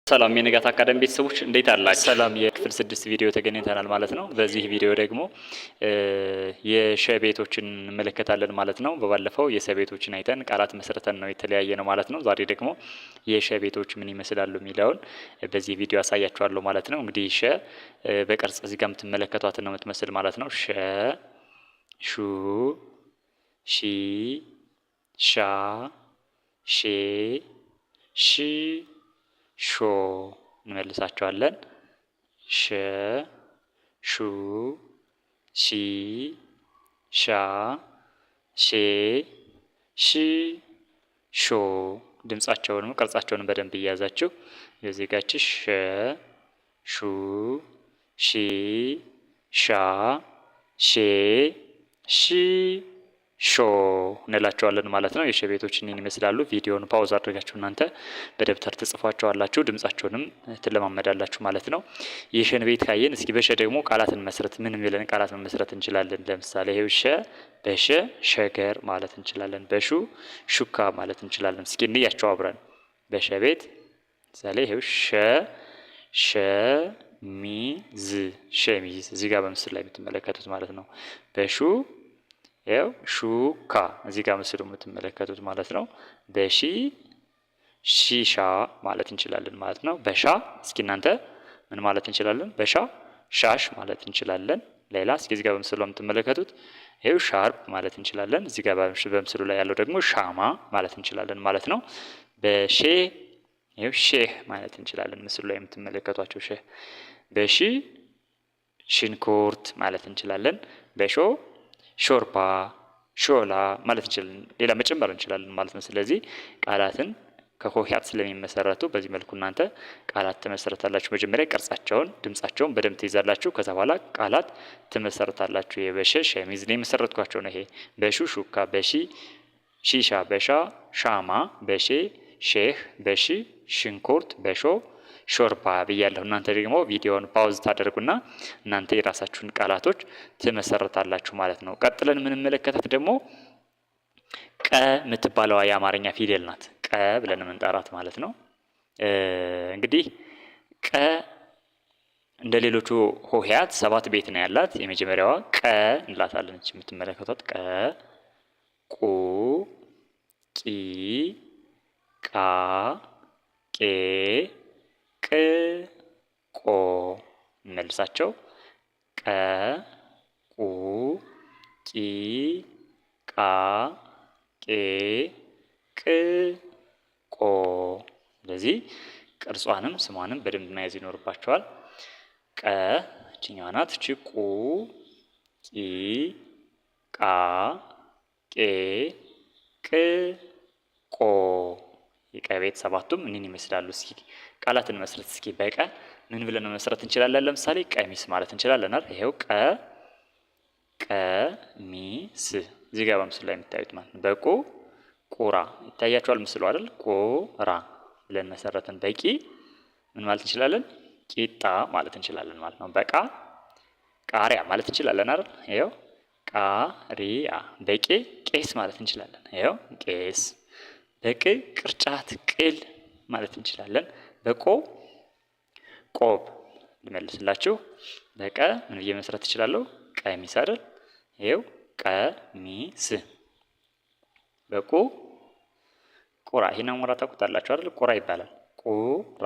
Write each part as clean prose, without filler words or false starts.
ሰላም የንጋት አካዳሚ ቤተሰቦች እንዴት አላችሁ? ሰላም የክፍል 6 ቪዲዮ ተገናኝተናል ማለት ነው። በዚህ ቪዲዮ ደግሞ የሸ ቤቶችን እንመለከታለን ማለት ነው። በባለፈው የሰ ቤቶችን አይተን ቃላት መስርተን ነው የተለያየ ነው ማለት ነው። ዛሬ ደግሞ የሸ ቤቶች ምን ይመስላሉ የሚለውን በዚህ ቪዲዮ አሳያችኋለሁ ማለት ነው። እንግዲህ ሸ በቅርጽ እዚህ ጋር የምትመለከቷትን ነው የምትመስል ማለት ነው። ሸ፣ ሹ፣ ሺ፣ ሻ፣ ሼ፣ ሺ ሾ እንመልሳቸዋለን። ሸ፣ ሹ፣ ሺ፣ ሻ፣ ሼ፣ ሺ፣ ሾ። ድምጻቸውንም ቅርጻቸውንም በደንብ እያያዛችሁ የዜጋች ሸ፣ ሹ፣ ሺ፣ ሻ፣ ሼ፣ ሺ ሾ እንላቸዋለን ማለት ነው። የሸ ቤቶች እኔን ይመስላሉ። ቪዲዮውን ፓውዝ አድርጋችሁ እናንተ በደብተር ትጽፏቸዋላችሁ፣ ድምጻቸውንም ትለማመዳላችሁ ማለት ነው። የሸን ቤት ካየን እስኪ በሸ ደግሞ ቃላትን መስረት ምን ብለን ቃላት መመስረት እንችላለን? ለምሳሌ ይሄው ሸ በሸ ሸገር ማለት እንችላለን። በሹ ሹካ ማለት እንችላለን። እስኪ እንያቸው አብረን። በሸ ቤት ምሳሌ ይሄው ሸሚዝ ሸሚዝ እዚህ ጋር በምስል ላይ የምትመለከቱት ማለት ነው። በሹ ያው ሹካ እዚህ ጋር ምስሉ የምትመለከቱት ማለት ነው። በሺ ሺሻ ማለት እንችላለን ማለት ነው። በሻ እስኪ እናንተ ምን ማለት እንችላለን? በሻ ሻሽ ማለት እንችላለን። ሌላ እስኪ እዚህ ጋር በምስሉ የምትመለከቱት ይሄው ሻርፕ ማለት እንችላለን። እዚህ ጋር በምስሉ ላይ ያለው ደግሞ ሻማ ማለት እንችላለን ማለት ነው። በሼ ይሄው ሼህ ማለት እንችላለን። ምስሉ ላይ የምትመለከቷቸው ሼህ። በሺ ሽንኩርት ማለት እንችላለን። በሾ ሾርባ ሾላ ማለት እንችላለን። ሌላ መጨመር እንችላለን ማለት ነው። ስለዚህ ቃላትን ከሆሄያት ስለሚመሰረቱ በዚህ መልኩ እናንተ ቃላት ትመሰረታላችሁ። መጀመሪያ ቅርጻቸውን፣ ድምጻቸውን በደንብ ትይዛላችሁ። ከዛ በኋላ ቃላት ትመሰረታላችሁ። የበሸ ሸሚዝ ነው የመሰረትኳቸው ነው። ይሄ በሹ ሹካ፣ በሺ ሺሻ፣ በሻ ሻማ፣ በሼ ሼህ፣ በሺ ሽንኩርት፣ በሾ ሾርባ ብያለሁ። እናንተ ደግሞ ቪዲዮውን ፓውዝ ታደርጉና እናንተ የራሳችሁን ቃላቶች ትመሰርታላችሁ ማለት ነው። ቀጥለን የምንመለከታት ደግሞ ቀ የምትባለዋ የአማርኛ ፊደል ናት። ቀ ብለን የምንጠራት ማለት ነው። እንግዲህ ቀ እንደ ሌሎቹ ሆሄያት 7 ቤት ነው ያላት። የመጀመሪያዋ ቀ እንላታለን። እቺ የምትመለከቷት ቀ፣ ቁ፣ ቂ፣ ቃ፣ ቄ፣ ቅ፣ ቆ እንመልሳቸው። ቀ፣ ቁ፣ ቂ፣ ቃ፣ ቄ፣ ቅ፣ ቆ። ስለዚህ ቅርጿንም ስሟንም በደንብ መያዝ ይኖርባቸዋል። ቀ እችኛዋ ናት። እቺ ቁ፣ ቂ፣ ቃ፣ ቄ፣ ቅ፣ ቆ። የቀ ቤት 7ቱም እኒን ይመስላሉ። እስኪ ቃላትን መስረት። እስኪ በቀ ምን ብለን መስረት እንችላለን? ለምሳሌ ቀሚስ ማለት እንችላለን አይደል? ይሄው ቀሚስ እዚህ ጋር በምስሉ ላይ የምታዩት ማለት ነው። በቁ ቁራ ይታያችኋል ምስሉ አይደል? ቁራ ብለን መሰረትን። በቂ ምን ማለት እንችላለን? ቂጣ ማለት እንችላለን ማለት ነው። በቃ ቃሪያ ማለት እንችላለን አይደል? ይሄው ቃሪያ። በቄ ቄስ ማለት እንችላለን። ይሄው ቄስ። በቅ ቅርጫት ቅል ማለት እንችላለን። በቆ ቆብ ልመልስላችሁ። በቀ ምን ብዬ መስራት እችላለሁ? ቀሚስ አይደል? ይሄው ቀሚስ። በቁ ቁራ። ይሄን አሞራ ታውቁታላችሁ አይደል? ቁራ ይባላል። ቁራ።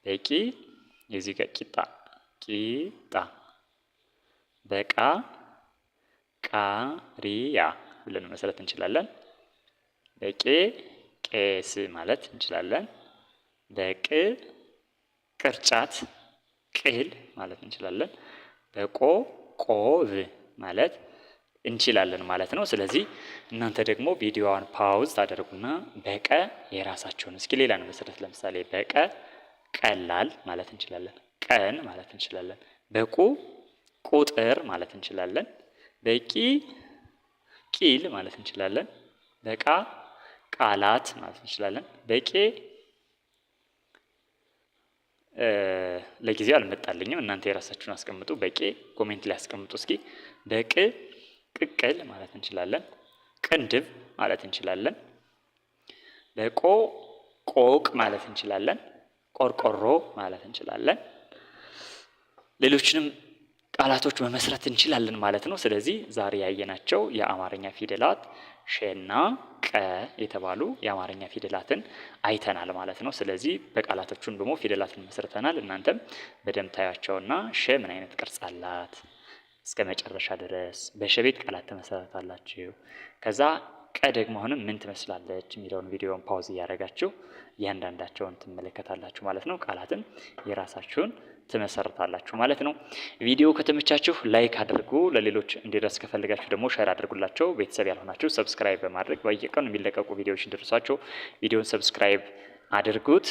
በቂ የዚህ ጋር ቂጣ። በቃ ቃሪያ ብለን መስራት እንችላለን። በቄ ቄስ ማለት እንችላለን። በቅ ቅርጫት ቅል ማለት እንችላለን። በቆ ቆብ ማለት እንችላለን ማለት ነው። ስለዚህ እናንተ ደግሞ ቪዲዮዋን ፓውዝ ታደርጉና በቀ የራሳቸውን እስኪ ሌላ ነው መሰረት። ለምሳሌ በቀ ቀላል ማለት እንችላለን። ቀን ማለት እንችላለን። በቁ ቁጥር ማለት እንችላለን። በቂ ቂል ማለት እንችላለን። በቃ ቃላት ማለት እንችላለን። በቄ ለጊዜው አልመጣልኝም። እናንተ የራሳችሁን አስቀምጡ። በቄ ኮሜንት ላይ አስቀምጡ እስኪ። በቅ ቅቅል ማለት እንችላለን። ቅንድብ ማለት እንችላለን። በቆ ቆቅ ማለት እንችላለን። ቆርቆሮ ማለት እንችላለን። ሌሎችንም ቃላቶች መመስረት እንችላለን ማለት ነው። ስለዚህ ዛሬ ያየናቸው የአማርኛ ፊደላት ሸና ቀ የተባሉ የአማርኛ ፊደላትን አይተናል ማለት ነው። ስለዚህ በቃላቶቹን ደግሞ ፊደላትን መስርተናል። እናንተም በደንብ ታያቸውና ሸ ምን አይነት ቅርጽ አላት እስከ መጨረሻ ድረስ በሸ ቤት ቃላት ተመሰረታላችሁ። ከዛ ቀ ደግሞ አሁንም ምን ትመስላለች የሚለውን ቪዲዮን ፓውዝ እያደረጋችሁ እያንዳንዳቸውን ትመለከታላችሁ ማለት ነው። ቃላትን የራሳችሁን ትመሰርታላችሁ ማለት ነው። ቪዲዮ ከተመቻችሁ ላይክ አድርጉ። ለሌሎች እንዲደርስ ከፈልጋችሁ ደግሞ ሼር አድርጉላቸው። ቤተሰብ ያልሆናችሁ ሰብስክራይብ በማድረግ በየቀኑ የሚለቀቁ ቪዲዮዎች እንዲደርሷቸው ቪዲዮን ሰብስክራይብ አድርጉት።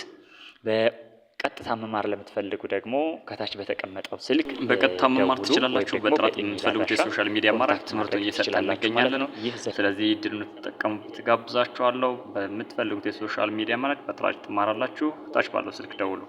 በቀጥታ መማር ለምትፈልጉ ደግሞ ከታች በተቀመጠው ስልክ በቀጥታ መማር ትችላላችሁ። በጥራት የምትፈልጉት የሶሻል ሚዲያ አማራጭ ትምህርቱን እየሰጠን እንገኛለን ነው። ስለዚህ እድሉን ተጠቀሙበት ጋብዛችኋለሁ። በምትፈልጉት የሶሻል ሚዲያ አማራጭ በጥራት ትማራላችሁ። ታች ባለው ስልክ ደውሉ።